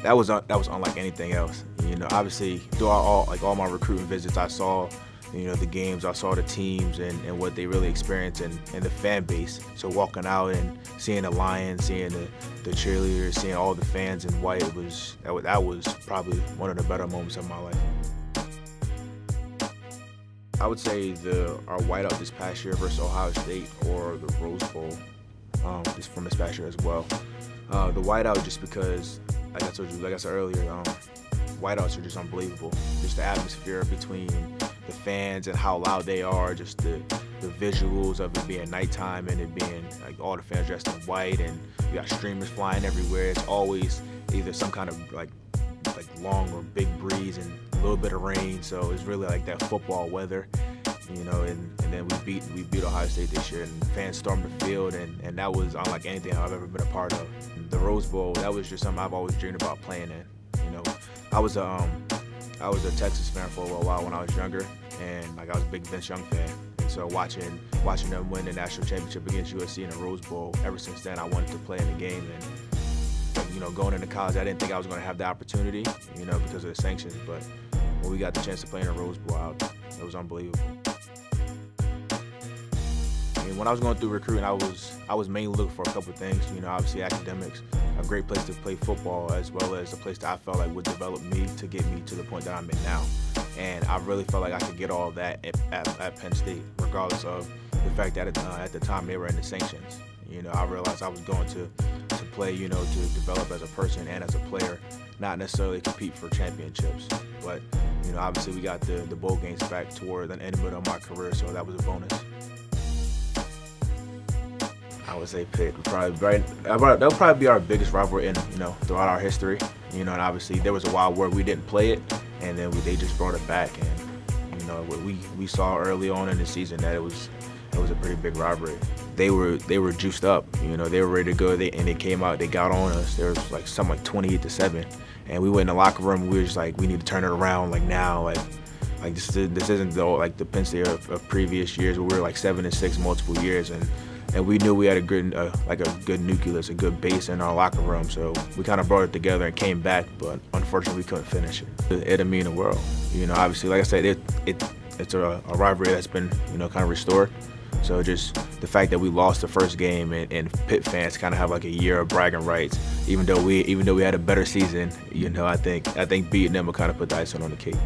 that was unlike anything else. You know, obviously throughout all my recruiting visits, I saw, you know, the games, I saw the teams and what they really experience and the fan base. So walking out and seeing the Lions, seeing the cheerleaders, seeing all the fans in white, that was probably one of the better moments of my life. I would say our whiteout this past year versus Ohio State or the Rose Bowl, just from this past year as well. The whiteout just because, like I said earlier, whiteouts are just unbelievable. Just the atmosphere between the fans and how loud they are, just the visuals of it being nighttime and it being like all the fans dressed in white and you got streamers flying everywhere. It's always either some kind of like long or big breeze and a little bit of rain, so it's really like that football weather, you know. And then we beat Ohio State this year, and fans stormed the field, and that was unlike anything I've ever been a part of. The Rose Bowl, that was just something I've always dreamed about playing in. You know, I was a Texas fan for a little while when I was younger, and like I was a big Vince Young fan. And so watching them win the national championship against USC in the Rose Bowl, ever since then I wanted to play in the game. And you know, going into college, I didn't think I was going to have the opportunity, you know, because of the sanctions. But when we got the chance to play in the Rose Bowl, it was unbelievable. I mean, when I was going through recruiting, I was mainly looking for a couple of things. You know, obviously academics, a great place to play football, as well as a place that I felt like would develop me to get me to the point that I'm in now. And I really felt like I could get all of that at Penn State, regardless of the fact that at the time they were in the sanctions. You know, I realized I was going to play, you know, to develop as a person and as a player, not necessarily compete for championships. But, you know, obviously we got the bowl games back toward the end of my career, so that was a bonus. I would say Pitt would that'll probably be our biggest rivalry throughout our history. You know, and obviously there was a while where we didn't play it, and then they just brought it back. And, you know, we saw early on in the season that it was a pretty big rivalry. They were juiced up, you know, they were ready to go. They came out, they got on us. There was like something like 28-7, and we went in the locker room. And we were just like, we need to turn it around, like now, like this isn't like the Penn State of previous years where we were like 7-6 multiple years, and we knew we had a good nucleus, a good base in our locker room. So we kind of brought it together and came back, but unfortunately we couldn't finish it. It didn't mean the world, you know. Obviously, like I said, it's a rivalry that's been, you know, kind of restored. So just the fact that we lost the first game and Pitt fans kind of have like a year of bragging rights, even though we had a better season, you know, I think beating them will kind of put the icing on the cake.